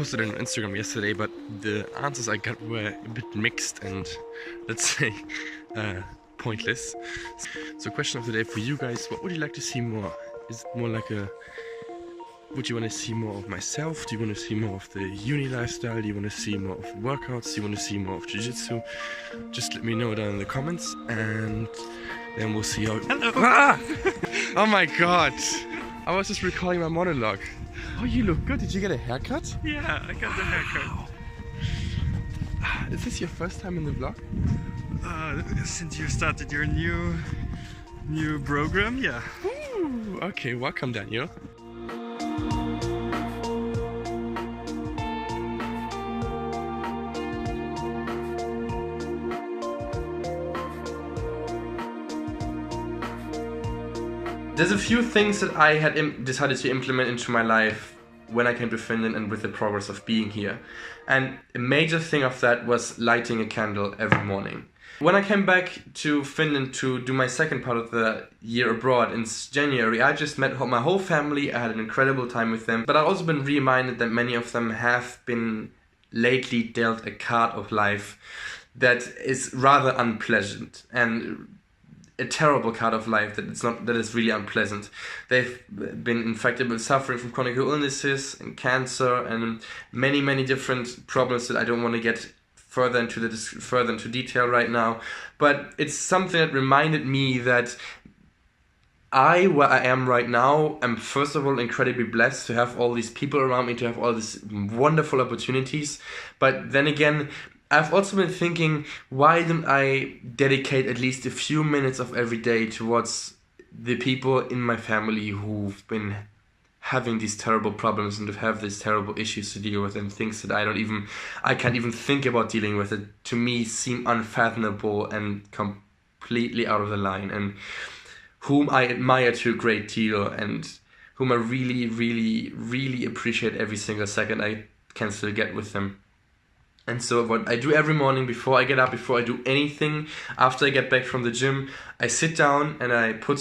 posted it on Instagram yesterday, but the answers I got were a bit mixed and, let's say, pointless. So question of the day for you guys, what would you like to see more? Is it more like would you want to see more of myself? Do you want to see more of the uni lifestyle? Do you want to see more of workouts? Do you want to see more of jiu-jitsu? Just let me know down in the comments, and then we'll see how... Hello! Ah! Oh my god! I was just recalling my monologue. Oh, you look good. Did you get a haircut? Yeah, I got the haircut. Wow. Is this your first time in the vlog? Since you started your new program, yeah. Ooh, okay, welcome Daniel. There's a few things that I had decided to implement into my life when I came to Finland and with the progress of being here. And a major thing of that was lighting a candle every morning. When I came back to Finland to do my second part of the year abroad in January, I just met my whole family. I had an incredible time with them. But I've also been reminded that many of them have been lately dealt a card of life that is rather unpleasant and a terrible card of life that is really unpleasant. They've been infected with suffering from chronic illnesses and cancer and many different problems that I don't want to get further into detail right now. But it's something that reminded me that where I am right now, am first of all incredibly blessed to have all these people around me, to have all these wonderful opportunities. But then again, I've also been thinking, why don't I dedicate at least a few minutes of every day towards the people in my family who've been having these terrible problems and to have these terrible issues to deal with, and things that I can't even think about dealing with, it to me seem unfathomable and completely out of the line, and whom I admire to a great deal and whom I really appreciate every single second I can still get with them. And so what I do every morning before I get up, before I do anything, after I get back from the gym, I sit down and I put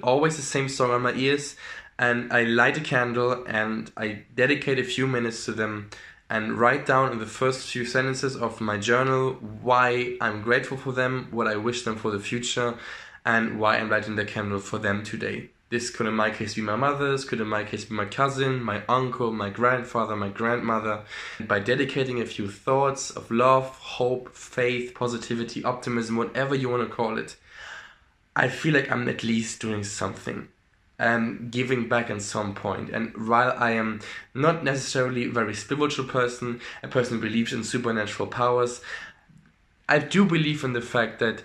always the same song on my ears, and I light a candle and I dedicate a few minutes to them and write down in the first few sentences of my journal why I'm grateful for them, what I wish them for the future, and why I'm lighting the candle for them today. This could in my case be my mother's, could in my case be my cousin, my uncle, my grandfather, my grandmother. By dedicating a few thoughts of love, hope, faith, positivity, optimism, whatever you want to call it, I feel like I'm at least doing something. Giving back at some point. And while I am not necessarily a very spiritual person, a person who believes in supernatural powers, I do believe in the fact that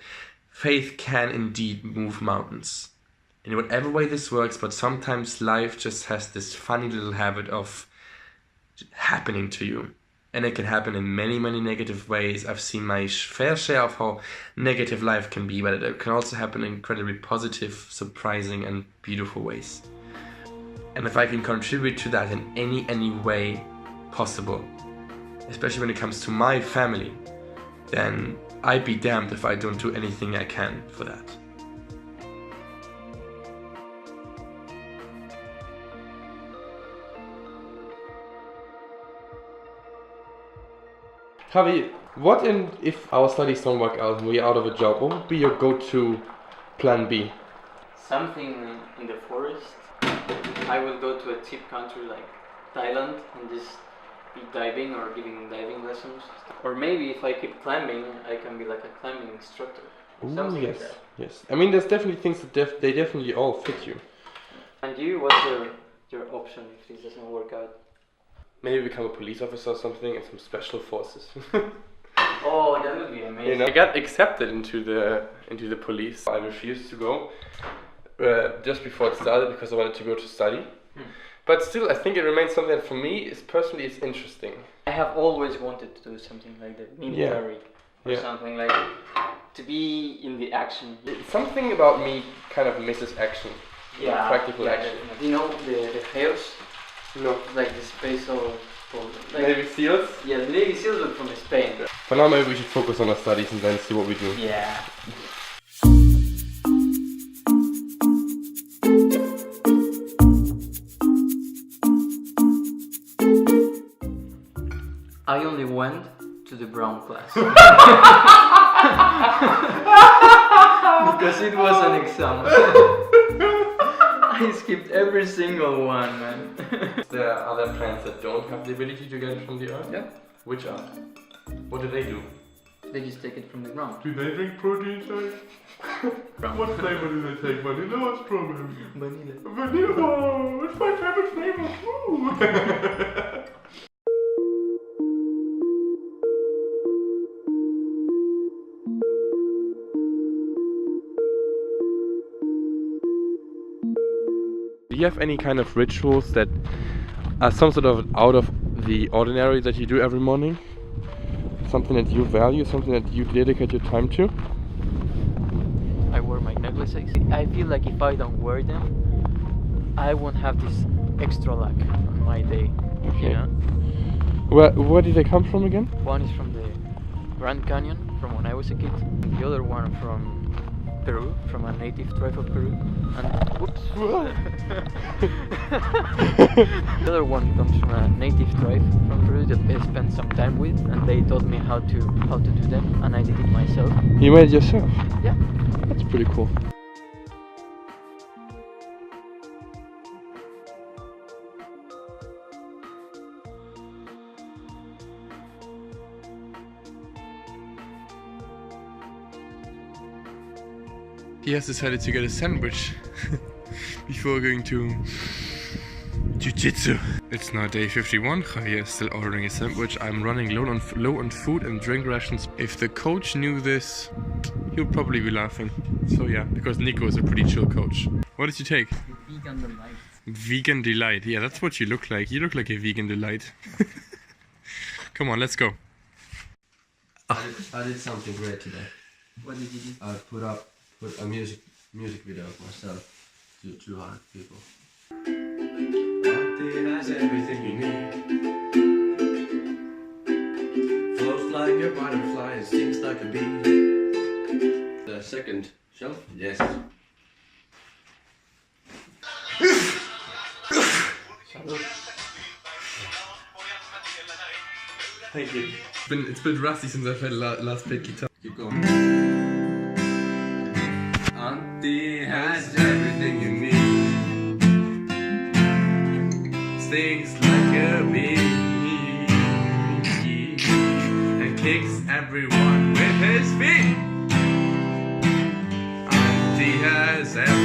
faith can indeed move mountains. In whatever way this works, but sometimes life just has this funny little habit of happening to you. And it can happen in many negative ways. I've seen my fair share of how negative life can be, but it can also happen in incredibly positive, surprising and beautiful ways. And if I can contribute to that in any way possible, especially when it comes to my family, then I'd be damned if I don't do anything I can for that. Javi, if our studies don't work out and we're out of a job, what would be your go-to plan B? Something in the forest. I will go to a cheap country like Thailand and just be diving or giving diving lessons. Or maybe if I keep climbing, I can be like a climbing instructor. Ooh, Something yes, like that. yes. I mean, there's definitely things that they definitely all fit you. And you, what's your option if this doesn't work out? Maybe become a police officer or something in some special forces. Oh, that would be amazing. You know, I got accepted into the police. I refused to go just before it started because I wanted to go to study. But still, I think it remains something that for me is interesting. I have always wanted to do something like the military or something like to be in the action. Something about me kind of misses action. Yeah, practical action. You know the hairs? No. Like the space of like, Navy SEALs? Yeah, the Navy SEALs look from Spain. For now, maybe we should focus on our studies and then see what we do. Yeah. I only went to the brown class. Because it was an exam. I skipped every single one, man. There are other plants that don't have the ability to get it from the earth? Yeah. Which are? What do they do? They just take it from the ground. Do they drink protein shakes? What flavor do they take? Vanilla or strawberry? Vanilla. Vanilla! It's my favorite flavor too! Do you have any kind of rituals that are some sort of out of the ordinary that you do every morning? Something that you value, something that you dedicate your time to? I wear my necklaces. I feel like if I don't wear them, I won't have this extra luck on my day. Okay. You know? Where did they come from again? One is from the Grand Canyon, from when I was a kid. And the other one from Peru, from a native tribe of Peru. And whoops. The other one comes from a native tribe from Peru that I spent some time with, and they taught me how to do them, and I did it myself. You made it yourself? Yeah. That's pretty cool. He has decided to get a sandwich before going to Jiu-Jitsu. It's now day 51. Javier is still ordering a sandwich. I'm running low on food and drink rations. If the coach knew this, he'll probably be laughing. So yeah, because Nico is a pretty chill coach. What did you take? Vegan delight. Vegan delight. Yeah, that's what you look like. You look like a vegan delight. Come on, let's go. I did something great today. What did you do? I put a music video of myself to 200 people. It has everything you need. Flows like a butterfly and stings like a bee. The second shelf? Yes. Thank you. It's been rusty since I played last played guitar. Keep going. Auntie has everything you need. Stings like a bee and kicks everyone with his feet. Auntie has everything.